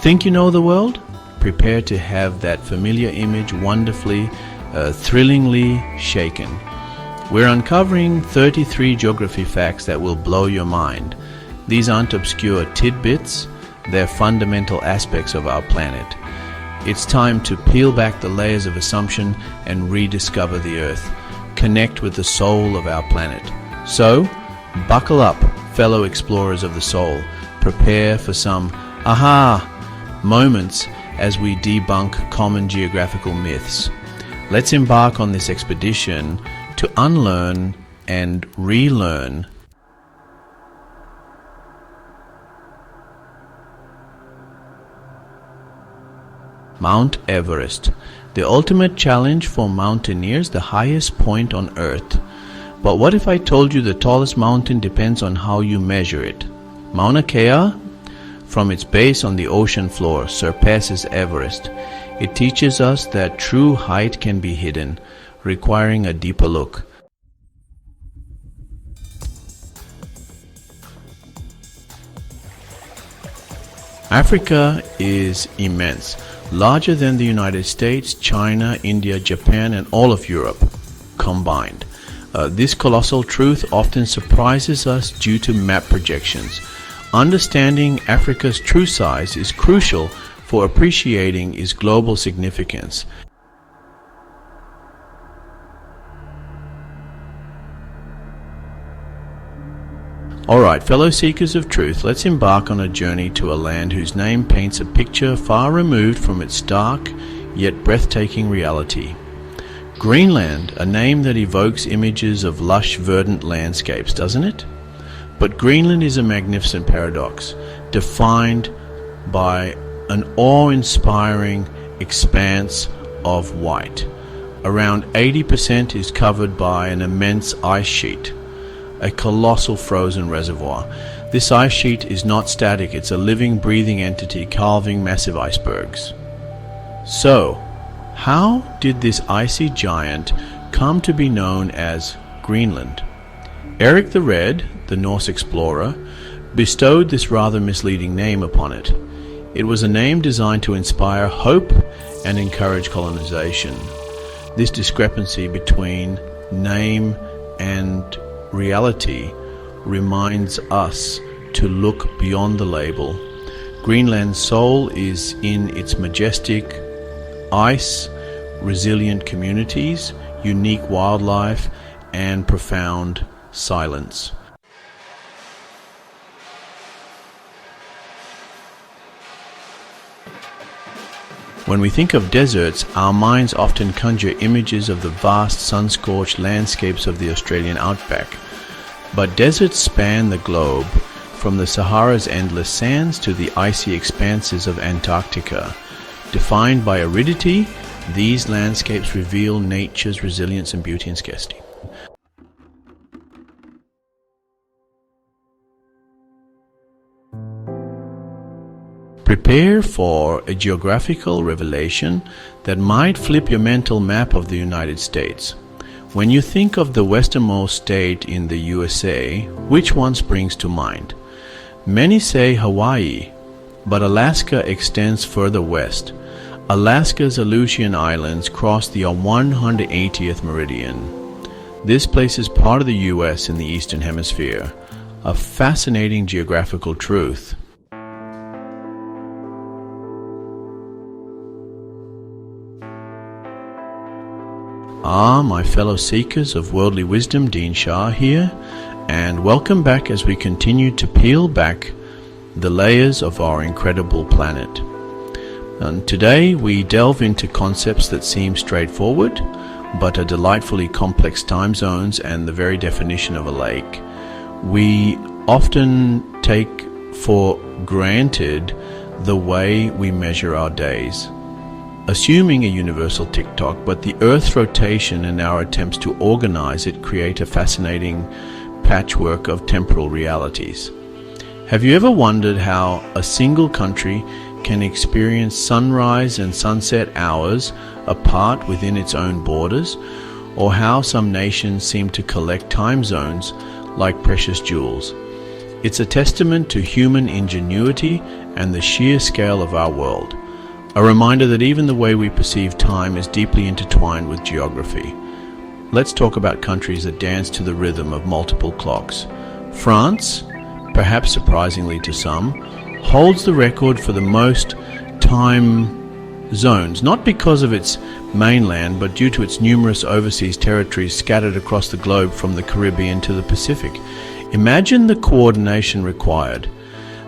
Think you know the world? Prepare to have that familiar image wonderfully, thrillingly shaken. We're uncovering 33 geography facts that will blow your mind. These aren't obscure tidbits, they're fundamental aspects of our planet. It's time to peel back the layers of assumption and rediscover the Earth. Connect with the soul of our planet. So, buckle up, fellow explorers of the soul. Prepare for some aha moments as we debunk common geographical myths. Let's embark on this expedition to unlearn and relearn. Mount Everest, the ultimate challenge for mountaineers, the highest point on Earth. But what if I told you the tallest mountain depends on how you measure it? Mauna Kea, from its base on the ocean floor, surpasses Everest. It teaches us that true height can be hidden, requiring a deeper look. Africa is immense, larger than the United States, China, India, Japan, and all of Europe combined. This colossal truth often surprises us due to map projections. Understanding Africa's true size is crucial for appreciating its global significance. Alright, fellow seekers of truth, let's embark on a journey to a land whose name paints a picture far removed from its stark yet breathtaking reality. Greenland, a name that evokes images of lush, verdant landscapes, doesn't it? But Greenland is a magnificent paradox, defined by an awe-inspiring expanse of white. Around 80% is covered by an immense ice sheet, a colossal frozen reservoir. This ice sheet is not static, it's a living, breathing entity carving massive icebergs. So, how did this icy giant come to be known as Greenland? Eric the Red, the Norse explorer, bestowed this rather misleading name upon it. It was a name designed to inspire hope and encourage colonization. This discrepancy between name and reality reminds us to look beyond the label. Greenland's soul is in its majestic ice, resilient communities, unique wildlife, and profound silence. When we think of deserts, our minds often conjure images of the vast sun-scorched landscapes of the Australian outback. But deserts span the globe, from the Sahara's endless sands to the icy expanses of Antarctica. Defined by aridity, these landscapes reveal nature's resilience and beauty and scarcity. Prepare for a geographical revelation that might flip your mental map of the United States. When you think of the westernmost state in the USA, which one springs to mind? Many say Hawaii, but Alaska extends further west. Alaska's Aleutian Islands cross the 180th meridian. This place is part of the US in the Eastern Hemisphere, a fascinating geographical truth. My fellow seekers of worldly wisdom, Dean Shah here, and welcome back as we continue to peel back the layers of our incredible planet. And today we delve into concepts that seem straightforward, but are delightfully complex: time zones and the very definition of a lake. We often take for granted the way we measure our days, assuming a universal tick-tock, but the Earth's rotation and our attempts to organize it create a fascinating patchwork of temporal realities. Have you ever wondered how a single country can experience sunrise and sunset hours apart within its own borders, or how some nations seem to collect time zones like precious jewels? It's a testament to human ingenuity and the sheer scale of our world. A reminder that even the way we perceive time is deeply intertwined with geography. Let's talk about countries that dance to the rhythm of multiple clocks. France, perhaps surprisingly to some, holds the record for the most time zones, not because of its mainland, but due to its numerous overseas territories scattered across the globe from the Caribbean to the Pacific. Imagine the coordination required.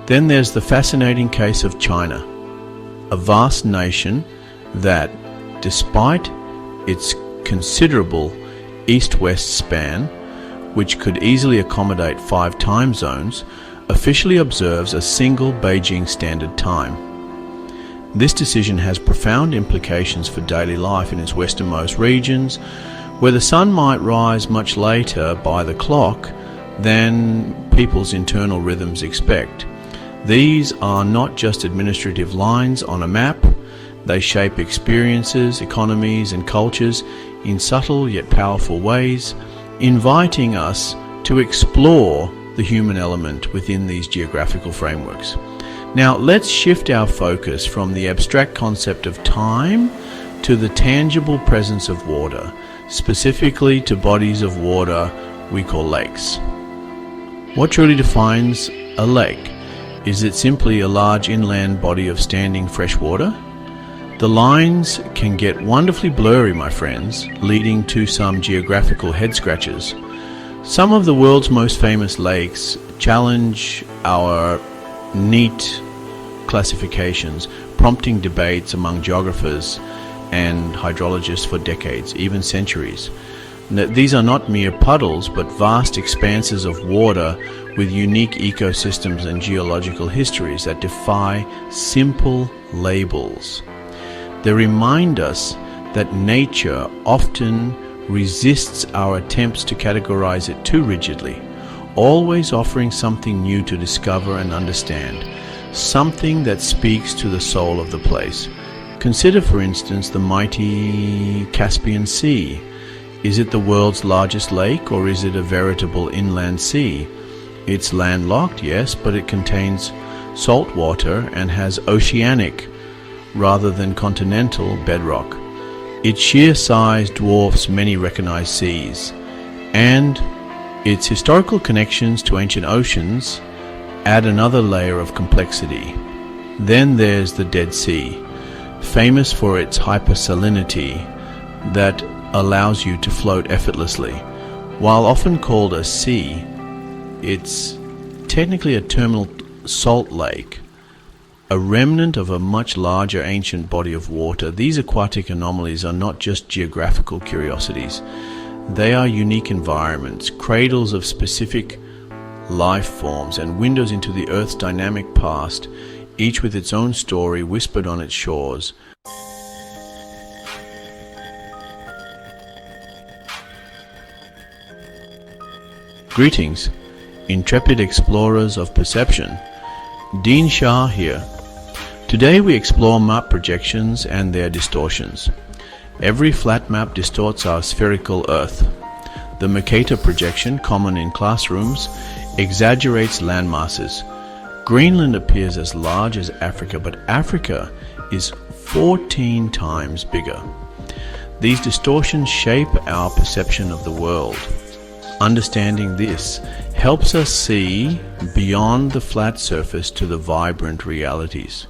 Then there's the fascinating case of China, a vast nation that, despite its considerable east-west span, which could easily accommodate 5 time zones, officially observes a single Beijing Standard Time. This decision has profound implications for daily life in its westernmost regions, where the sun might rise much later by the clock than people's internal rhythms expect. These are not just administrative lines on a map. They shape experiences, economies, and cultures in subtle yet powerful ways, inviting us to explore the human element within these geographical frameworks. Now, let's shift our focus from the abstract concept of time to the tangible presence of water, specifically to bodies of water we call lakes. What truly defines a lake? Is it simply a large inland body of standing fresh water? The lines can get wonderfully blurry, my friends, leading to some geographical head scratches. Some of the world's most famous lakes challenge our neat classifications, prompting debates among geographers and hydrologists for decades, even centuries. These are not mere puddles, but vast expanses of water with unique ecosystems and geological histories that defy simple labels. They remind us that nature often resists our attempts to categorize it too rigidly, always offering something new to discover and understand, something that speaks to the soul of the place. Consider, for instance, the mighty Caspian Sea. Is it the world's largest lake, or is it a veritable inland sea? It's landlocked, yes, but it contains salt water and has oceanic rather than continental bedrock. Its sheer size dwarfs many recognized seas, and its historical connections to ancient oceans add another layer of complexity. Then there's the Dead Sea, famous for its hypersalinity that allows you to float effortlessly. While often called a sea, it's technically a terminal salt lake, a remnant of a much larger ancient body of water. These aquatic anomalies are not just geographical curiosities. They are unique environments, cradles of specific life forms, and windows into the Earth's dynamic past, each with its own story whispered on its shores. Greetings, intrepid explorers of perception. Dean Shah here. Today we explore map projections and their distortions. Every flat map distorts our spherical Earth. The Mercator projection, common in classrooms, exaggerates landmasses. Greenland appears as large as Africa, but Africa is 14 times bigger. These distortions shape our perception of the world. Understanding this helps us see beyond the flat surface to the vibrant realities.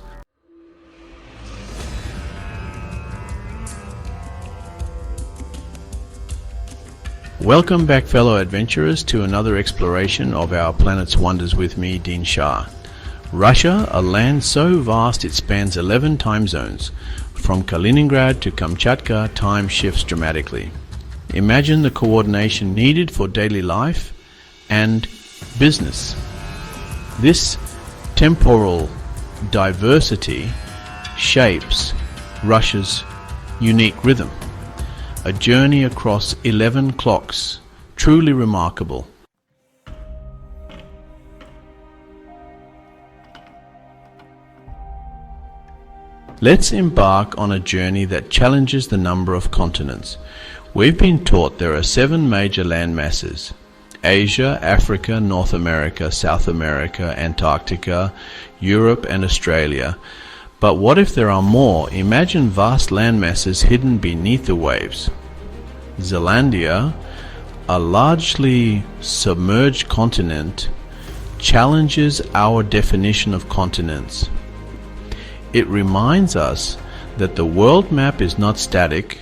Welcome back, fellow adventurers, to another exploration of our planet's wonders with me, Dean Shah. Russia, a land so vast it spans 11 time zones. From Kaliningrad to Kamchatka, time shifts dramatically. Imagine the coordination needed for daily life and business. This temporal diversity shapes Russia's unique rhythm. A journey across 11 clocks, truly remarkable. Let's embark on a journey that challenges the number of continents. We've been taught there are 7 major land masses: Asia, Africa, North America, South America, Antarctica, Europe, and Australia. But what if there are more? Imagine vast landmasses hidden beneath the waves. Zealandia, a largely submerged continent, challenges our definition of continents. It reminds us that the world map is not static,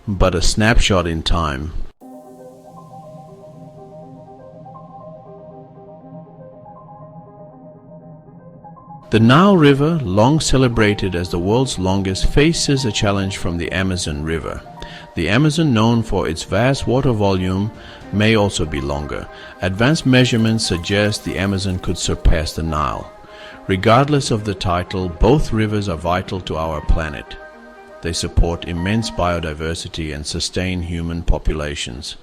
but a snapshot in time. The Nile River, long celebrated as the world's longest, faces a challenge from the Amazon River. The Amazon, known for its vast water volume, may also be longer. Advanced measurements suggest the Amazon could surpass the Nile. Regardless of the title, both rivers are vital to our planet. They support immense biodiversity and sustain human populations.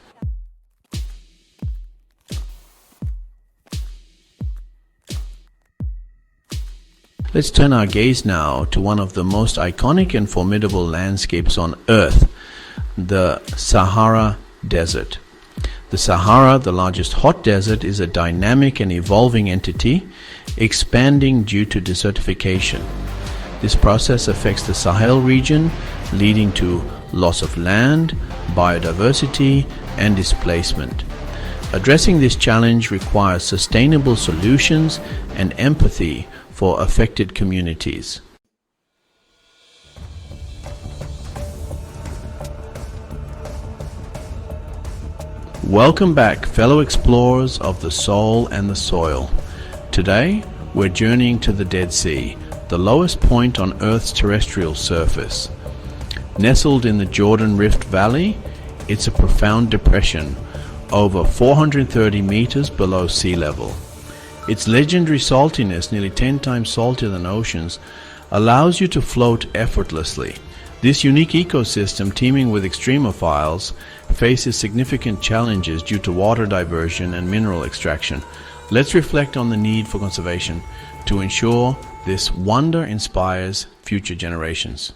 Let's turn our gaze now to one of the most iconic and formidable landscapes on Earth, the Sahara Desert. The Sahara, the largest hot desert, is a dynamic and evolving entity, expanding due to desertification. This process affects the Sahel region, leading to loss of land, biodiversity, and displacement. Addressing this challenge requires sustainable solutions and empathy for affected communities. Welcome back, fellow explorers of the soul and the soil. Today, we're journeying to the Dead Sea, the lowest point on Earth's terrestrial surface. Nestled in the Jordan Rift Valley, it's a profound depression, over 430 meters below sea level. Its legendary saltiness, nearly 10 times saltier than oceans, allows you to float effortlessly. This unique ecosystem, teeming with extremophiles, faces significant challenges due to water diversion and mineral extraction. Let's reflect on the need for conservation to ensure this wonder inspires future generations.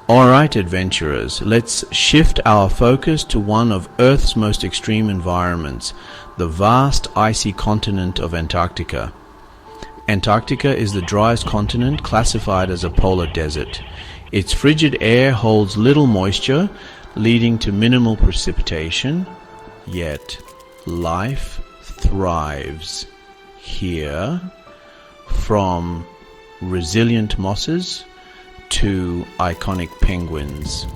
Alright, adventurers, let's shift our focus to one of Earth's most extreme environments, the vast icy continent of Antarctica. Antarctica is the driest continent, classified as a polar desert. Its frigid air holds little moisture, leading to minimal precipitation, yet life thrives here, from resilient mosses to iconic penguins.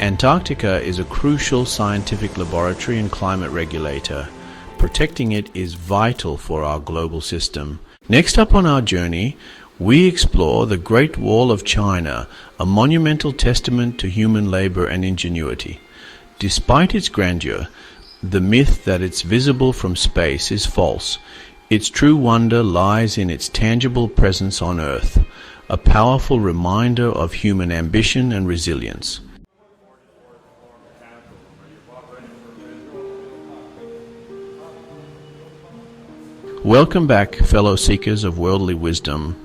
Antarctica is a crucial scientific laboratory and climate regulator. Protecting it is vital for our global system. Next up on our journey, we explore the Great Wall of China, a monumental testament to human labor and ingenuity. Despite its grandeur, the myth that it's visible from space is false. Its true wonder lies in its tangible presence on Earth, a powerful reminder of human ambition and resilience. Welcome back, fellow seekers of worldly wisdom.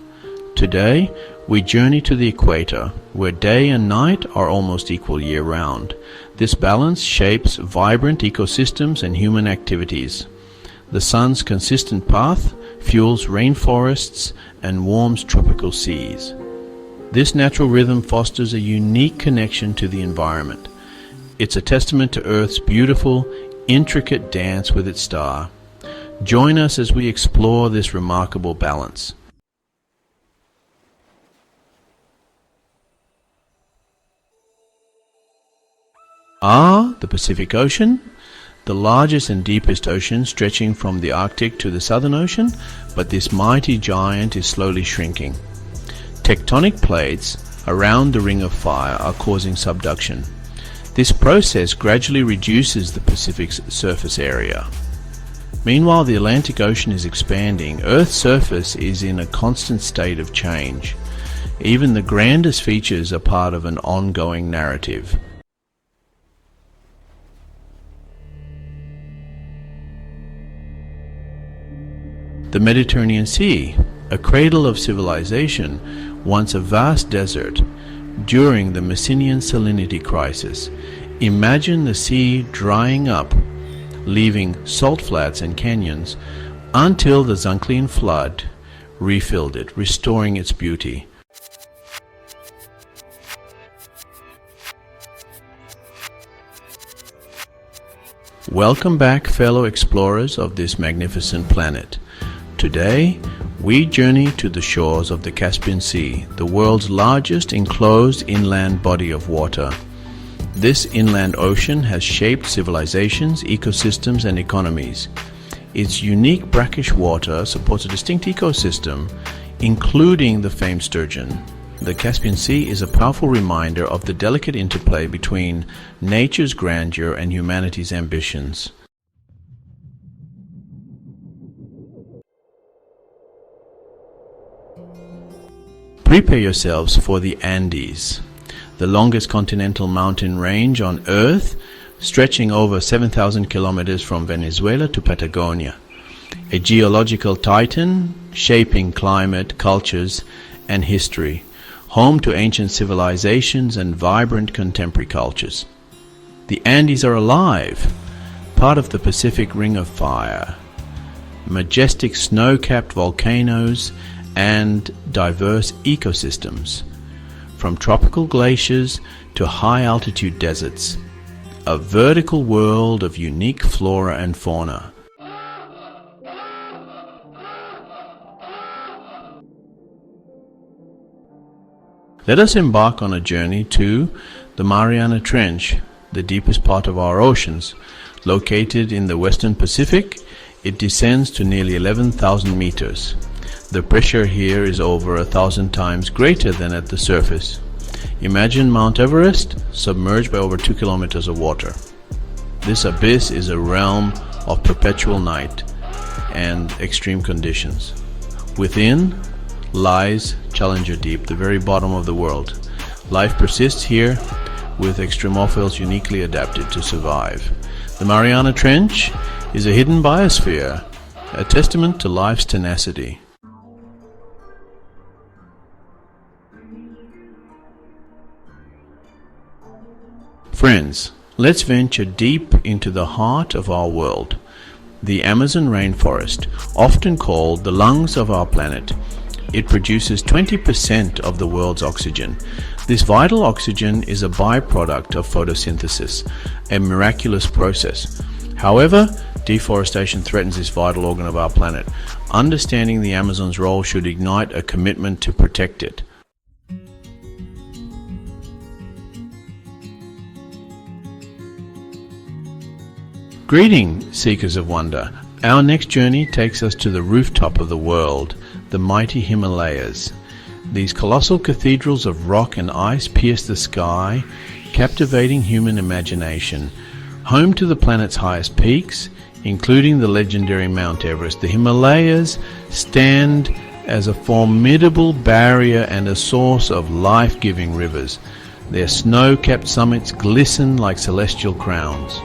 Today, we journey to the equator, where day and night are almost equal year-round. This balance shapes vibrant ecosystems and human activities. The sun's consistent path fuels rainforests and warms tropical seas. This natural rhythm fosters a unique connection to the environment. It's a testament to Earth's beautiful, intricate dance with its star. Join us as we explore this remarkable balance. The Pacific Ocean, the largest and deepest ocean stretching from the Arctic to the Southern Ocean, but this mighty giant is slowly shrinking. Tectonic plates around the Ring of Fire are causing subduction. This process gradually reduces the Pacific's surface area. Meanwhile, the Atlantic Ocean is expanding. Earth's surface is in a constant state of change. Even the grandest features are part of an ongoing narrative. The Mediterranean Sea, a cradle of civilization, once a vast desert, during the Messinian salinity crisis. Imagine the sea drying up, leaving salt flats and canyons, until the Zanclean flood refilled it, restoring its beauty. Welcome back, fellow explorers of this magnificent planet. Today, we journey to the shores of the Caspian Sea, the world's largest enclosed inland body of water. This inland ocean has shaped civilizations, ecosystems, and economies. Its unique brackish water supports a distinct ecosystem, including the famed sturgeon. The Caspian Sea is a powerful reminder of the delicate interplay between nature's grandeur and humanity's ambitions. Prepare yourselves for the Andes, the longest continental mountain range on Earth, stretching over 7,000 kilometers from Venezuela to Patagonia. A geological titan, shaping climate, cultures, and history, home to ancient civilizations and vibrant contemporary cultures. The Andes are alive, part of the Pacific Ring of Fire, majestic snow-capped volcanoes, and diverse ecosystems, from tropical glaciers to high-altitude deserts, a vertical world of unique flora and fauna. Let us embark on a journey to the Mariana Trench, the deepest part of our oceans. Located in the western Pacific, it descends to nearly 11,000 meters. The pressure here is over 1,000 times greater than at the surface. Imagine Mount Everest submerged by over 2 kilometers of water. This abyss is a realm of perpetual night and extreme conditions. Within lies Challenger Deep, the very bottom of the world. Life persists here, with extremophiles uniquely adapted to survive. The Mariana Trench is a hidden biosphere, a testament to life's tenacity. Friends, let's venture deep into the heart of our world, the Amazon rainforest, often called the lungs of our planet. It produces 20% of the world's oxygen. This vital oxygen is a byproduct of photosynthesis, a miraculous process. However, deforestation threatens this vital organ of our planet. Understanding the Amazon's role should ignite a commitment to protect it. Greeting, seekers of wonder. Our next journey takes us to the rooftop of the world, the mighty Himalayas. These colossal cathedrals of rock and ice pierce the sky, captivating human imagination. Home to the planet's highest peaks, including the legendary Mount Everest, the Himalayas stand as a formidable barrier and a source of life-giving rivers. Their snow-capped summits glisten like celestial crowns.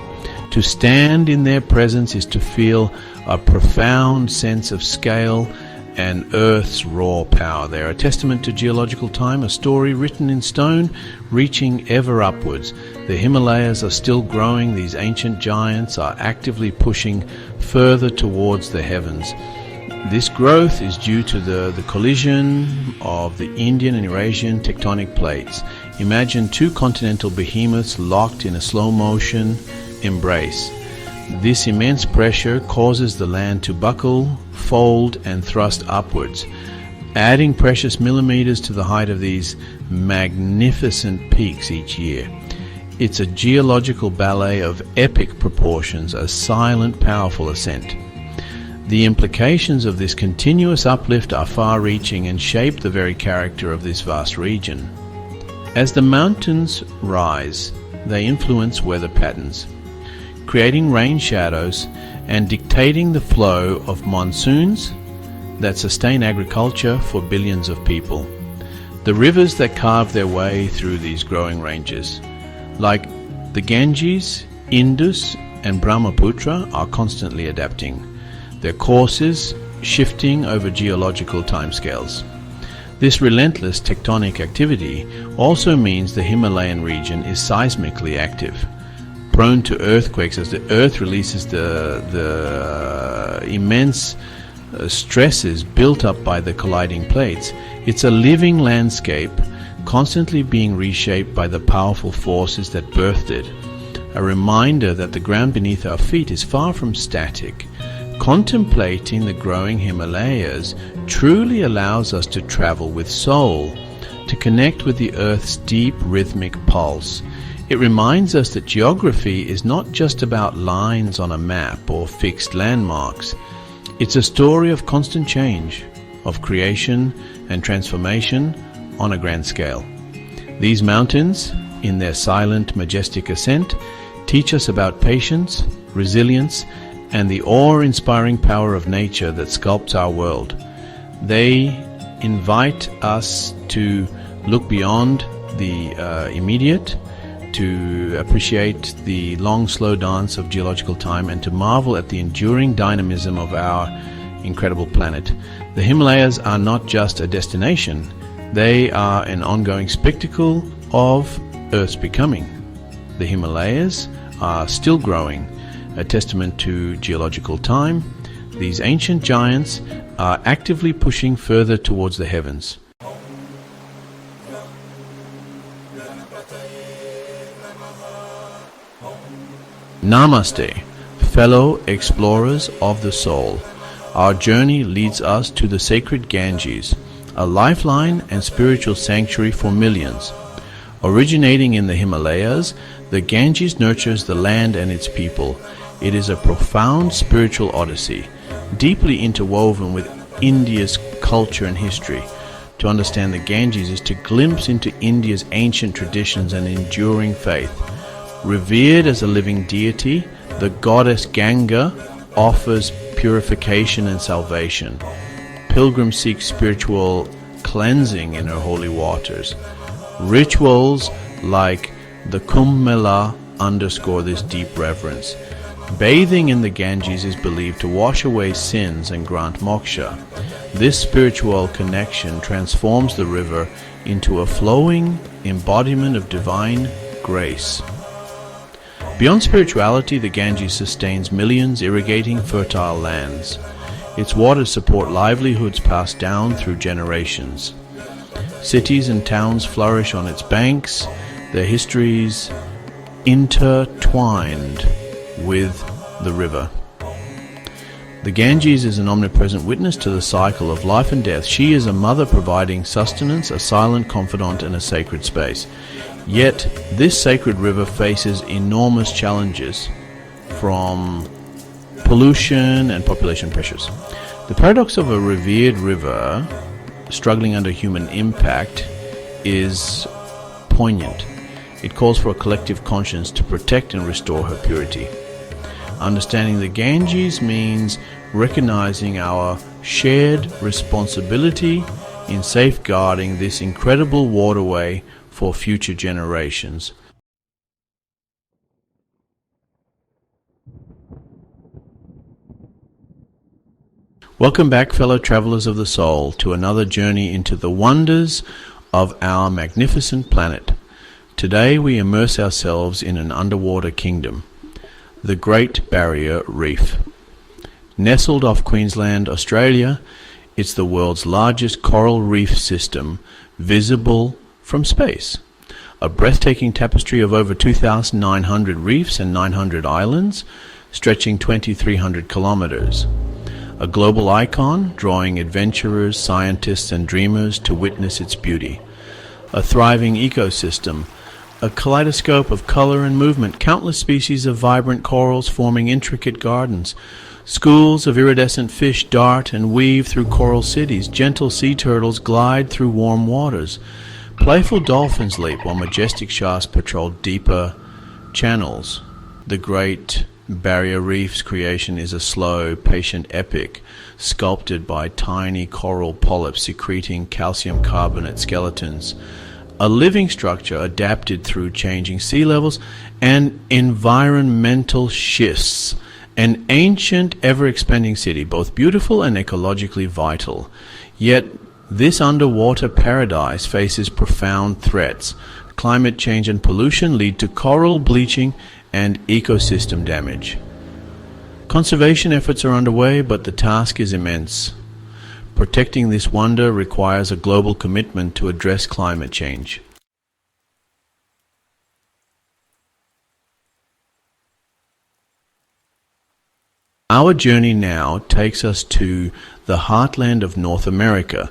To stand in their presence is to feel a profound sense of scale and Earth's raw power. They are a testament to geological time, a story written in stone, reaching ever upwards. The Himalayas are still growing. These ancient giants are actively pushing further towards the heavens. This growth is due to the collision of the Indian and Eurasian tectonic plates. Imagine two continental behemoths locked in a slow motion embrace. This immense pressure causes the land to buckle, fold, and thrust upwards, adding precious millimeters to the height of these magnificent peaks each year. It's a geological ballet of epic proportions, a silent, powerful ascent. The implications of this continuous uplift are far-reaching and shape the very character of this vast region. As the mountains rise, they influence weather patterns, creating rain shadows and dictating the flow of monsoons that sustain agriculture for billions of people. The rivers that carve their way through these growing ranges, like the Ganges, Indus, and Brahmaputra, are constantly adapting, their courses shifting over geological timescales. This relentless tectonic activity also means the Himalayan region is seismically active, prone to earthquakes as the Earth releases the immense stresses built up by the colliding plates. It's a living landscape, constantly being reshaped by the powerful forces that birthed it. A reminder that the ground beneath our feet is far from static. Contemplating the growing Himalayas truly allows us to travel with soul, to connect with the Earth's deep rhythmic pulse. It reminds us that geography is not just about lines on a map or fixed landmarks. It's a story of constant change, of creation and transformation on a grand scale. These mountains, in their silent, majestic ascent, teach us about patience, resilience, and the awe-inspiring power of nature that sculpts our world. They invite us to look beyond the immediate, to appreciate the long, slow dance of geological time, and to marvel at the enduring dynamism of our incredible planet. The Himalayas are not just a destination, they are an ongoing spectacle of Earth's becoming. The Himalayas are still growing, a testament to geological time. These ancient giants are actively pushing further towards the heavens. Namaste, fellow explorers of the soul. Our journey leads us to the sacred Ganges, a lifeline and spiritual sanctuary for millions. Originating in the Himalayas, the Ganges nurtures the land and its people. It is a profound spiritual odyssey, deeply interwoven with India's culture and history. To understand the Ganges is to glimpse into India's ancient traditions and enduring faith. Revered as a living deity, the goddess Ganga offers purification and salvation. Pilgrims seek spiritual cleansing in her holy waters. Rituals like the Kumbh Mela underscore this deep reverence. Bathing in the Ganges is believed to wash away sins and grant moksha. This spiritual connection transforms the river into a flowing embodiment of divine grace. Beyond spirituality, the Ganges sustains millions, irrigating fertile lands. Its waters support livelihoods passed down through generations. Cities and towns flourish on its banks, their histories intertwined with the river. The Ganges is an omnipresent witness to the cycle of life and death. She is a mother providing sustenance, a silent confidant, and a sacred space. Yet, this sacred river faces enormous challenges from pollution and population pressures. The paradox of a revered river struggling under human impact is poignant. It calls for a collective conscience to protect and restore her purity. Understanding the Ganges means recognizing our shared responsibility in safeguarding this incredible waterway for future generations. Welcome back, fellow travelers of the soul, to another journey into the wonders of our magnificent planet. Today we immerse ourselves in an underwater kingdom, the Great Barrier Reef. Nestled off Queensland, Australia, it's the world's largest coral reef system, visible from space. A breathtaking tapestry of over 2,900 reefs and 900 islands, stretching 2,300 kilometers. A global icon, drawing adventurers, scientists, and dreamers to witness its beauty. A thriving ecosystem, a kaleidoscope of color and movement, countless species of vibrant corals forming intricate gardens. Schools of iridescent fish dart and weave through coral cities. Gentle sea turtles glide through warm waters. Playful dolphins leap while majestic sharks patrol deeper channels. The Great Barrier Reef's creation is a slow, patient epic, sculpted by tiny coral polyps secreting calcium carbonate skeletons. A living structure adapted through changing sea levels and environmental shifts. An ancient, ever-expanding city, both beautiful and ecologically vital. Yet, This underwater paradise faces profound threats. Climate change and pollution lead to coral bleaching and ecosystem damage. Conservation efforts are underway, but the task is immense. Protecting this wonder requires a global commitment to address climate change. Our journey now takes us to the heartland of North America,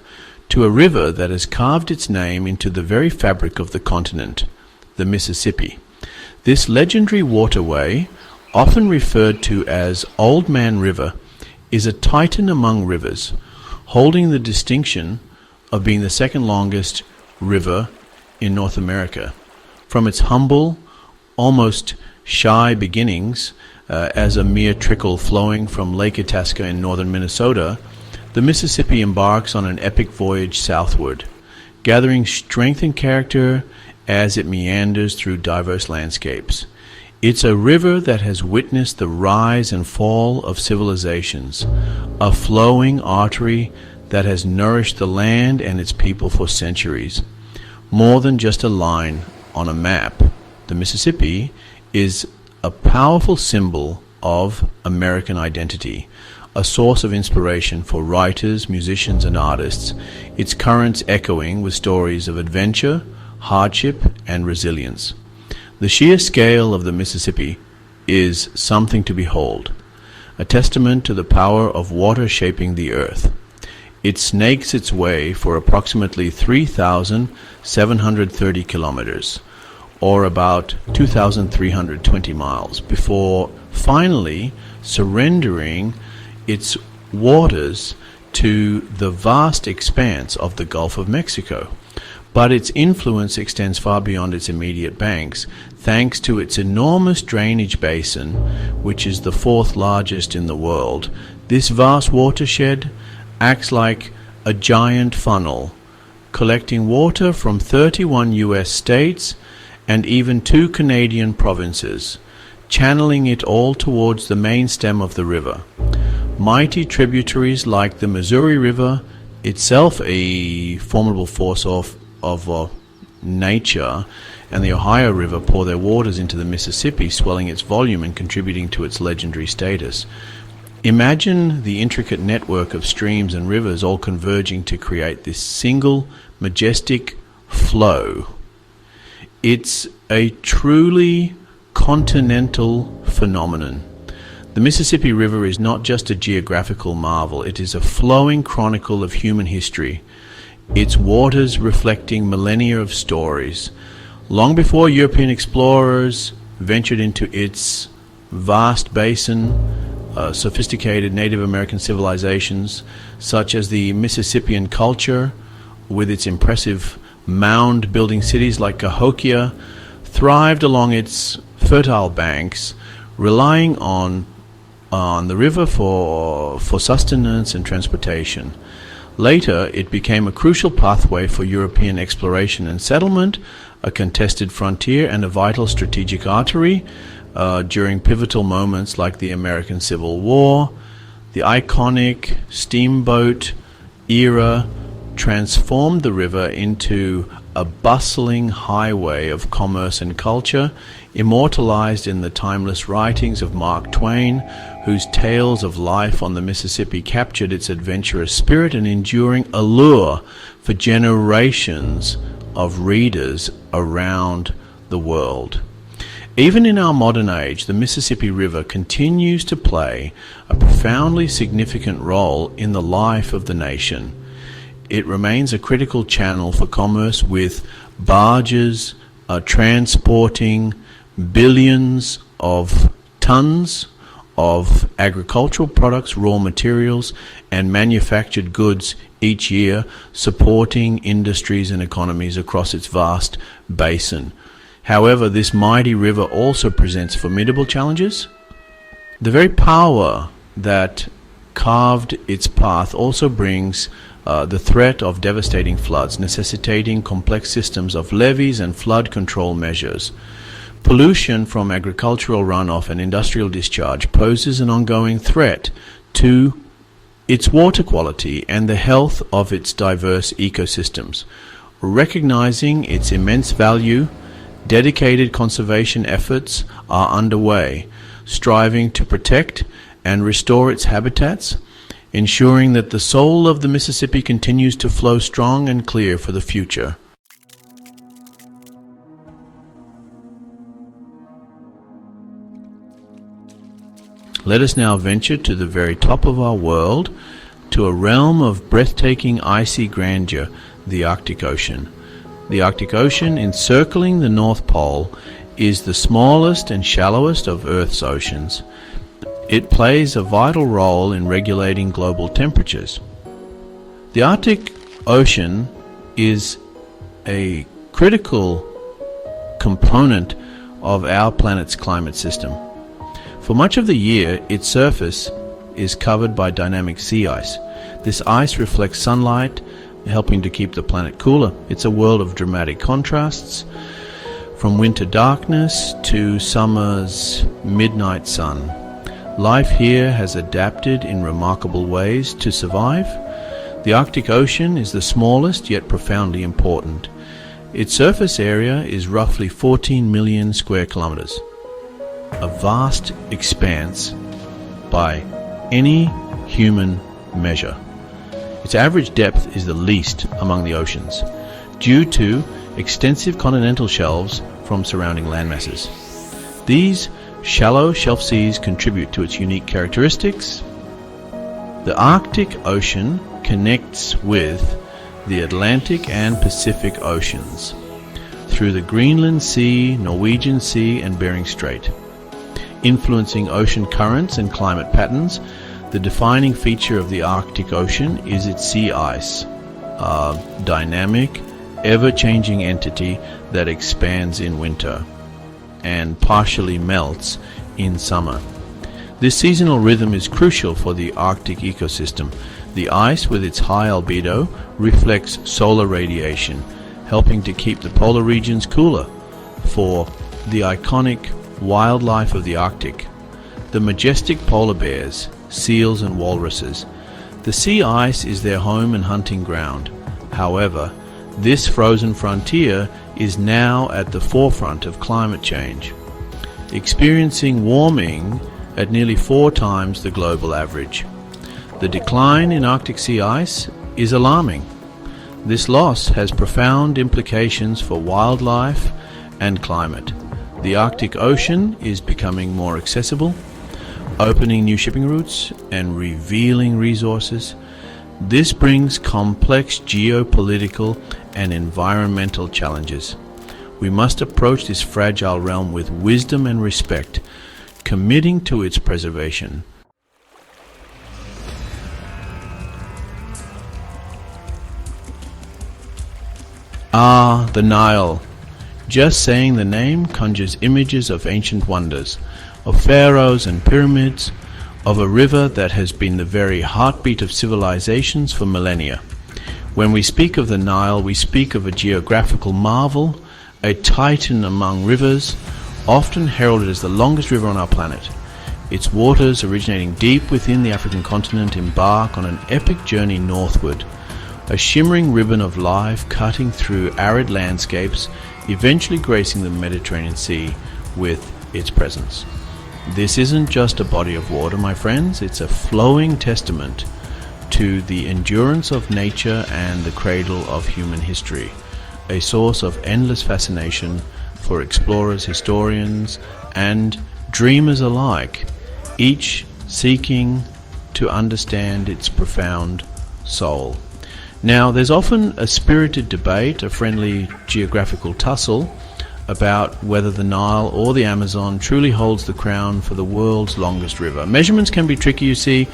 to a river that has carved its name into the very fabric of the continent, the Mississippi. This legendary waterway, often referred to as Old Man River, is a titan among rivers, holding the distinction of being the second longest river in North America. From its humble, almost shy beginnings as a mere trickle flowing from Lake Itasca in northern Minnesota, the Mississippi embarks on an epic voyage southward, gathering strength and character as it meanders through diverse landscapes. It's a river that has witnessed the rise and fall of civilizations, a flowing artery that has nourished the land and its people for centuries. More than just a line on a map, the Mississippi is a powerful symbol of American identity, a source of inspiration for writers, musicians, and artists, its currents echoing with stories of adventure, hardship, and resilience. The sheer scale of the Mississippi is something to behold, a testament to the power of water shaping the earth. It snakes its way for approximately 3,730 kilometers, or about 2,320 miles, before finally surrendering its waters to the vast expanse of the Gulf of Mexico. But its influence extends far beyond its immediate banks, thanks to its enormous drainage basin, which is the fourth largest in the world. This vast watershed acts like a giant funnel, collecting water from 31 US states and even 2 Canadian provinces, channeling it all towards the main stem of the river. Mighty tributaries like the Missouri River, itself a formidable force of nature, and the Ohio River pour their waters into the Mississippi, swelling its volume and contributing to its legendary status. Imagine the intricate network of streams and rivers all converging to create this single majestic flow. It's a truly continental phenomenon. The Mississippi River is not just a geographical marvel, it is a flowing chronicle of human history, its waters reflecting millennia of stories. Long before European explorers ventured into its vast basin, sophisticated Native American civilizations, such as the Mississippian culture, with its impressive mound-building cities like Cahokia, thrived along its fertile banks, relying on the river for sustenance and transportation. Later, it became a crucial pathway for European exploration and settlement, a contested frontier, and a vital strategic artery during pivotal moments like the American Civil War. The iconic steamboat era transformed the river into a bustling highway of commerce and culture, immortalized in the timeless writings of Mark Twain, whose tales of life on the Mississippi captured its adventurous spirit and enduring allure for generations of readers around the world. Even in our modern age, the Mississippi River continues to play a profoundly significant role in the life of the nation. It remains a critical channel for commerce, with barges transporting billions of tons of agricultural products, raw materials, and manufactured goods each year, supporting industries and economies across its vast basin. However, this mighty river also presents formidable challenges. The very power that carved its path also brings the threat of devastating floods, necessitating complex systems of levees and flood control measures. Pollution from agricultural runoff and industrial discharge poses an ongoing threat to its water quality and the health of its diverse ecosystems. Recognizing its immense value, dedicated conservation efforts are underway, striving to protect and restore its habitats, ensuring that the soul of the Mississippi continues to flow strong and clear for the future. Let us now venture to the very top of our world, to a realm of breathtaking icy grandeur, the Arctic Ocean. The Arctic Ocean, encircling the North Pole, is the smallest and shallowest of Earth's oceans. It plays a vital role in regulating global temperatures. The Arctic Ocean is a critical component of our planet's climate system. For much of the year, its surface is covered by dynamic sea ice. This ice reflects sunlight, helping to keep the planet cooler. It's a world of dramatic contrasts, from winter darkness to summer's midnight sun. Life here has adapted in remarkable ways to survive. The Arctic Ocean is the smallest yet profoundly important. Its surface area is roughly 14 million square kilometers. A vast expanse by any human measure. Its average depth is the least among the oceans, due to extensive continental shelves from surrounding landmasses. These shallow shelf seas contribute to its unique characteristics. The Arctic Ocean connects with the Atlantic and Pacific Oceans through the Greenland Sea, Norwegian Sea, and Bering Strait. Influencing ocean currents and climate patterns, the defining feature of the Arctic Ocean is its sea ice, a dynamic, ever-changing entity that expands in winter and partially melts in summer. This seasonal rhythm is crucial for the Arctic ecosystem. The ice, with its high albedo, reflects solar radiation, helping to keep the polar regions cooler. For the iconic wildlife of the Arctic, the majestic polar bears, seals and walruses. The sea ice is their home and hunting ground. However, this frozen frontier is now at the forefront of climate change, experiencing warming at nearly 4 times the global average. The decline in Arctic sea ice is alarming. This loss has profound implications for wildlife and climate. The Arctic Ocean is becoming more accessible, opening new shipping routes and revealing resources. This brings complex geopolitical and environmental challenges. We must approach this fragile realm with wisdom and respect, committing to its preservation. Ah, the Nile. Just saying the name conjures images of ancient wonders, of pharaohs and pyramids, of a river that has been the very heartbeat of civilizations for millennia. When we speak of the Nile, we speak of a geographical marvel, a titan among rivers, often heralded as the longest river on our planet. Its waters, originating deep within the African continent, embark on an epic journey northward, a shimmering ribbon of life cutting through arid landscapes, eventually gracing the Mediterranean Sea with its presence. This isn't just a body of water, my friends, it's a flowing testament to the endurance of nature and the cradle of human history, a source of endless fascination for explorers, historians, and dreamers alike, each seeking to understand its profound soul. Now, there's often a spirited debate, a friendly geographical tussle, about whether the Nile or the Amazon truly holds the crown for the world's longest river. Measurements can be tricky, you see,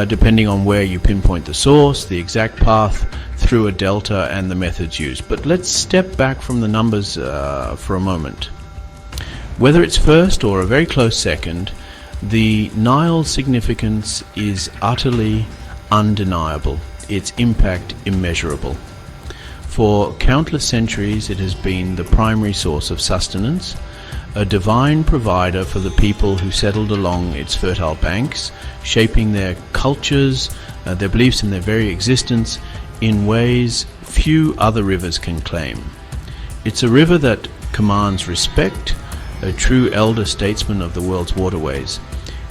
depending on where you pinpoint the source, the exact path through a delta, and the methods used. But let's step back from the numbers for a moment. Whether it's first or a very close second, the Nile's significance is utterly undeniable, its impact immeasurable. For countless centuries it has been the primary source of sustenance, a divine provider for the people who settled along its fertile banks, shaping their cultures, their beliefs in their very existence in ways few other rivers can claim. It's a river that commands respect, a true elder statesman of the world's waterways.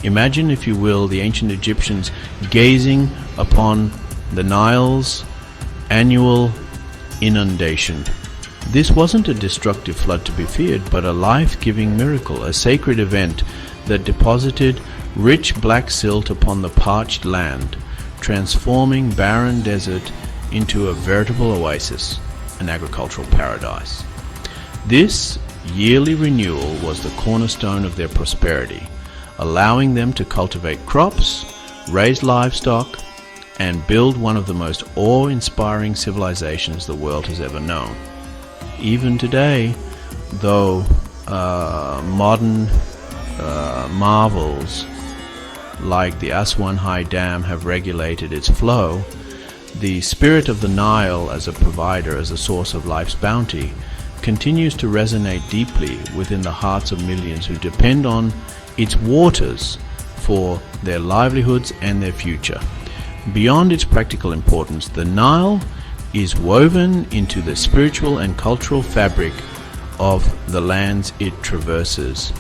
Imagine, if you will, the ancient Egyptians gazing upon the Nile's annual inundation. This wasn't a destructive flood to be feared, but a life-giving miracle, a sacred event that deposited rich black silt upon the parched land, transforming barren desert into a veritable oasis, an agricultural paradise. This yearly renewal was the cornerstone of their prosperity, allowing them to cultivate crops, raise livestock, and build one of the most awe-inspiring civilizations the world has ever known. Even today, though modern marvels like the Aswan High Dam have regulated its flow, the spirit of the Nile as a provider, as a source of life's bounty, continues to resonate deeply within the hearts of millions who depend on its waters for their livelihoods and their future. Beyond its practical importance, the Nile is woven into the spiritual and cultural fabric of the lands it traverses.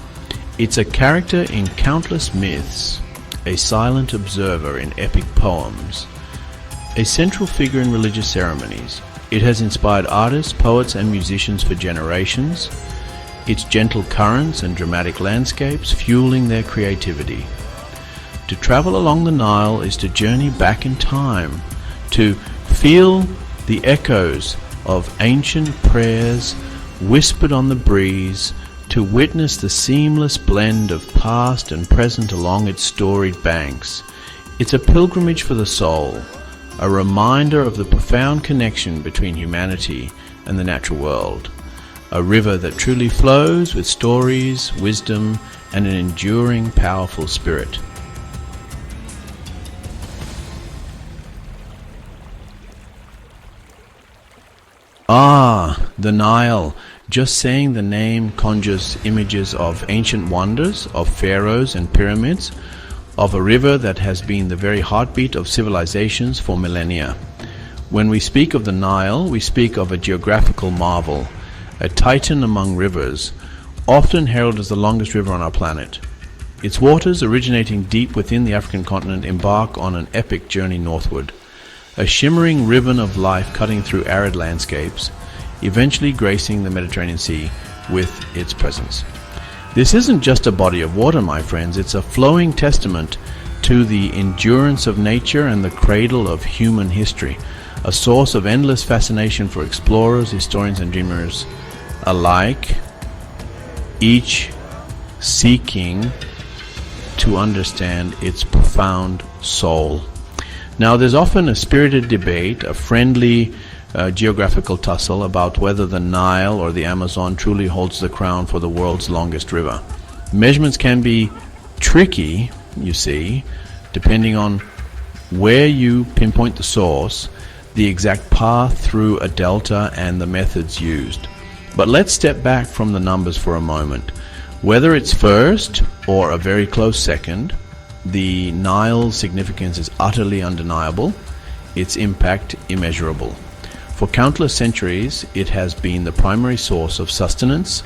It's a character in countless myths, a silent observer in epic poems, a central figure in religious ceremonies. It has inspired artists, poets, and musicians for generations, its gentle currents and dramatic landscapes fueling their creativity. To travel along the Nile is to journey back in time, to feel the echoes of ancient prayers whispered on the breeze, to witness the seamless blend of past and present along its storied banks. It's a pilgrimage for the soul, a reminder of the profound connection between humanity and the natural world, a river that truly flows with stories, wisdom, and an enduring, powerful spirit. Ah, the Nile. Just saying the name conjures images of ancient wonders, of pharaohs and pyramids, of a river that has been the very heartbeat of civilizations for millennia. When we speak of the Nile, we speak of a geographical marvel, a titan among rivers, often heralded as the longest river on our planet. Its waters, originating deep within the African continent, embark on an epic journey northward, a shimmering ribbon of life cutting through arid landscapes, eventually gracing the Mediterranean Sea with its presence. This isn't just a body of water, my friends, it's a flowing testament to the endurance of nature and the cradle of human history, a source of endless fascination for explorers, historians, and dreamers alike, each seeking to understand its profound soul. Now, there's often a spirited debate, a friendly geographical tussle about whether the Nile or the Amazon truly holds the crown for the world's longest river. Measurements can be tricky, you see, depending on where you pinpoint the source, the exact path through a delta, and the methods used. But let's step back from the numbers for a moment. Whether it's first or a very close second, the Nile's significance is utterly undeniable, its impact immeasurable. For countless centuries, it has been the primary source of sustenance,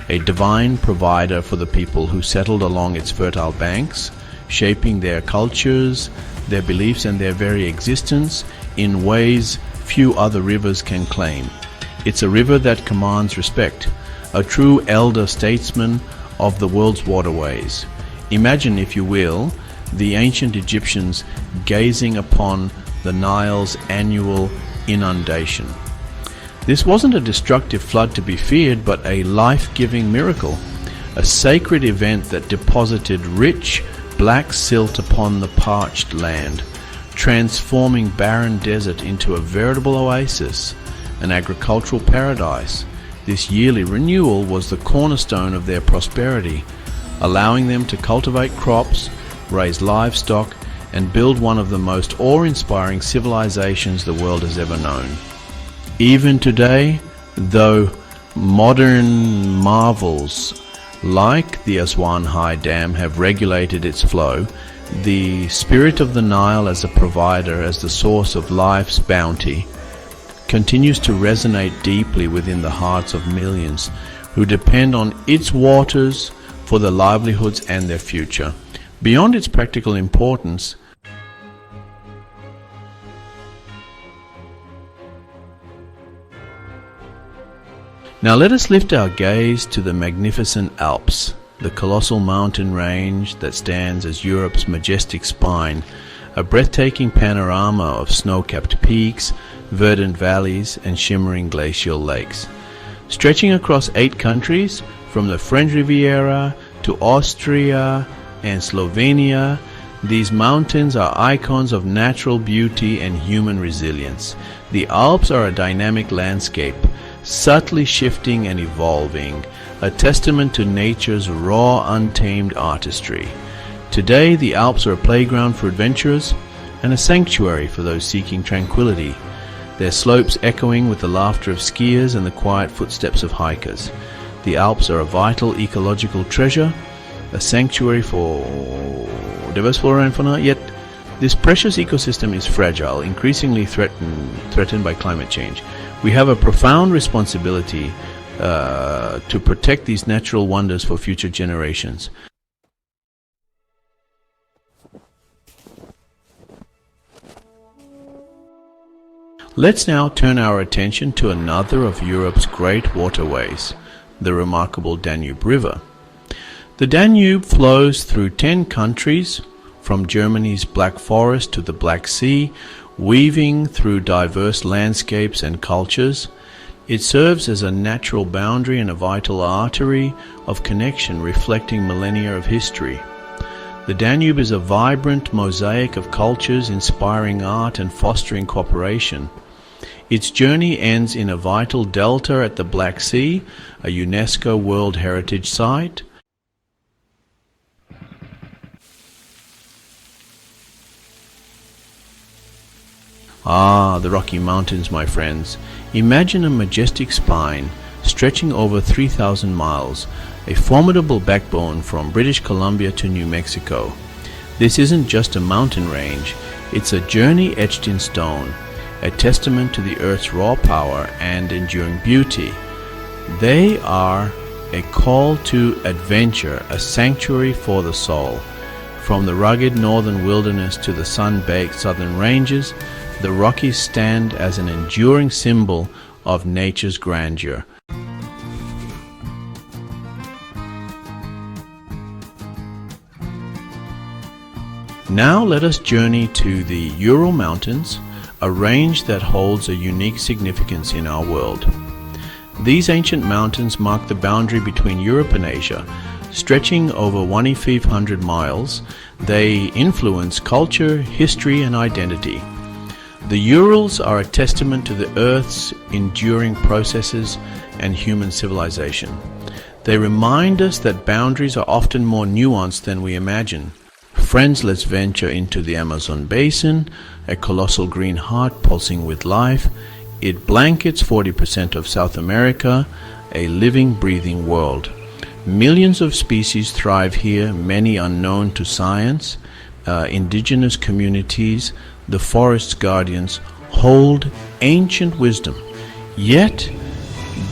a divine provider for the people who settled along its fertile banks, shaping their cultures, their beliefs, and their very existence in ways few other rivers can claim. It's a river that commands respect, a true elder statesman of the world's waterways. Imagine, if you will, the ancient Egyptians gazing upon the Nile's annual inundation. This wasn't a destructive flood to be feared, but a life-giving miracle, a sacred event that deposited rich black silt upon the parched land, transforming barren desert into a veritable oasis, an agricultural paradise. This yearly renewal was the cornerstone of their prosperity, allowing them to cultivate crops, raise livestock, and build one of the most awe-inspiring civilizations the world has ever known. Even today, though modern marvels like the Aswan High Dam have regulated its flow, The spirit of the Nile as a provider, as the source of life's bounty, continues to resonate deeply within the hearts of millions who depend on its waters for their livelihoods and their future. Beyond its practical importance, now let us lift our gaze to the magnificent Alps, the colossal mountain range that stands as Europe's majestic spine, a breathtaking panorama of snow-capped peaks, verdant valleys, and shimmering glacial lakes. Stretching across 8 countries, from the French Riviera to Austria and Slovenia, these mountains are icons of natural beauty and human resilience. The Alps are a dynamic landscape, subtly shifting and evolving, a testament to nature's raw, untamed artistry. Today, the Alps are a playground for adventurers and a sanctuary for those seeking tranquility, their slopes echoing with the laughter of skiers and the quiet footsteps of hikers. The Alps are a vital ecological treasure, a sanctuary for diverse flora and fauna, yet this precious ecosystem is fragile, increasingly threatened by climate change. We have a profound responsibility to protect these natural wonders for future generations. Let's now turn our attention to another of Europe's great waterways, the remarkable Danube River. The Danube flows through 10 countries, from Germany's Black Forest to the Black Sea, weaving through diverse landscapes and cultures. It serves as a natural boundary and a vital artery of connection reflecting millennia of history. The Danube is a vibrant mosaic of cultures inspiring art and fostering cooperation. Its journey ends in a vital delta at the Black Sea, a UNESCO World Heritage Site. Ah, the Rocky Mountains, my friends. Imagine a majestic spine stretching over 3,000 miles, a formidable backbone from British Columbia to New Mexico. This isn't just a mountain range, it's a journey etched in stone, a testament to the Earth's raw power and enduring beauty. They are a call to adventure, a sanctuary for the soul. From the rugged northern wilderness to the sun-baked southern ranges, the Rockies stand as an enduring symbol of nature's grandeur. Now let us journey to the Ural Mountains, a range that holds a unique significance in our world. These ancient mountains mark the boundary between Europe and Asia. Stretching over 1,500 miles, they influence culture, history, and identity. The Urals are a testament to the Earth's enduring processes and human civilization. They remind us that boundaries are often more nuanced than we imagine. Friends, let's venture into the Amazon basin, a colossal green heart pulsing with life. It blankets 40% of South America, a living, breathing world. Millions of species thrive here, many unknown to science. Indigenous communities, the forest's guardians, hold ancient wisdom. Yet,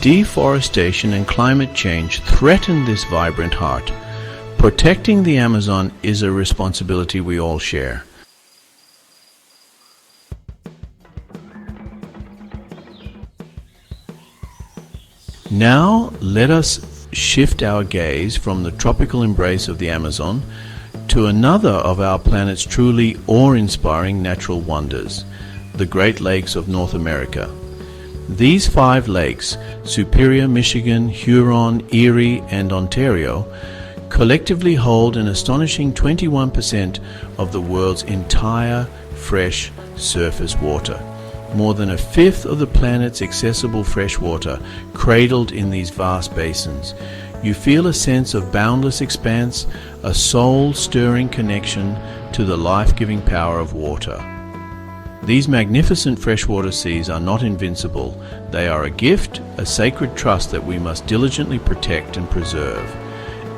deforestation and climate change threaten this vibrant heart. Protecting the Amazon is a responsibility we all share. Now, let us shift our gaze from the tropical embrace of the Amazon to another of our planet's truly awe-inspiring natural wonders, the Great Lakes of North America. These 5 lakes, Superior, Michigan, Huron, Erie, and Ontario, collectively hold an astonishing 21% of the world's entire fresh surface water. More than a fifth of the planet's accessible fresh water cradled in these vast basins. You feel a sense of boundless expanse, a soul-stirring connection to the life-giving power of water. These magnificent freshwater seas are not invincible. They are a gift, a sacred trust that we must diligently protect and preserve.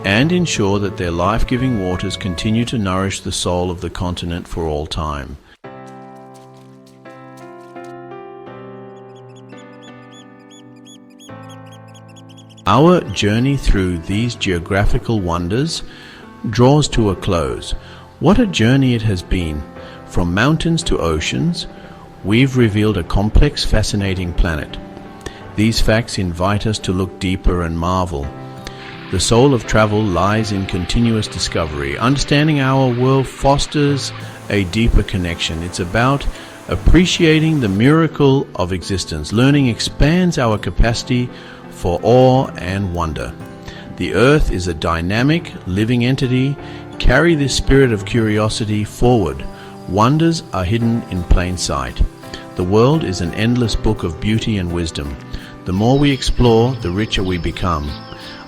and ensure that their life-giving waters continue to nourish the soul of the continent for all time. Our journey through these geographical wonders draws to a close. What a journey it has been! From mountains to oceans, we've revealed a complex, fascinating planet. These facts invite us to look deeper and marvel. The soul of travel lies in continuous discovery. Understanding our world fosters a deeper connection. It's about appreciating the miracle of existence. Learning expands our capacity for awe and wonder. The Earth is a dynamic, living entity. Carry this spirit of curiosity forward. Wonders are hidden in plain sight. The world is an endless book of beauty and wisdom. The more we explore, the richer we become.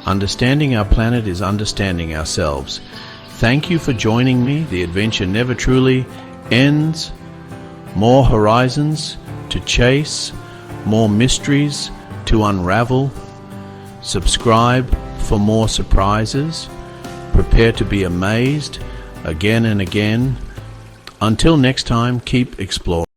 Understanding our planet is understanding ourselves. Thank you for joining me. The adventure never truly ends. More horizons to chase, more mysteries to unravel. Subscribe for more surprises. Prepare to be amazed again and again. Until next time, keep exploring.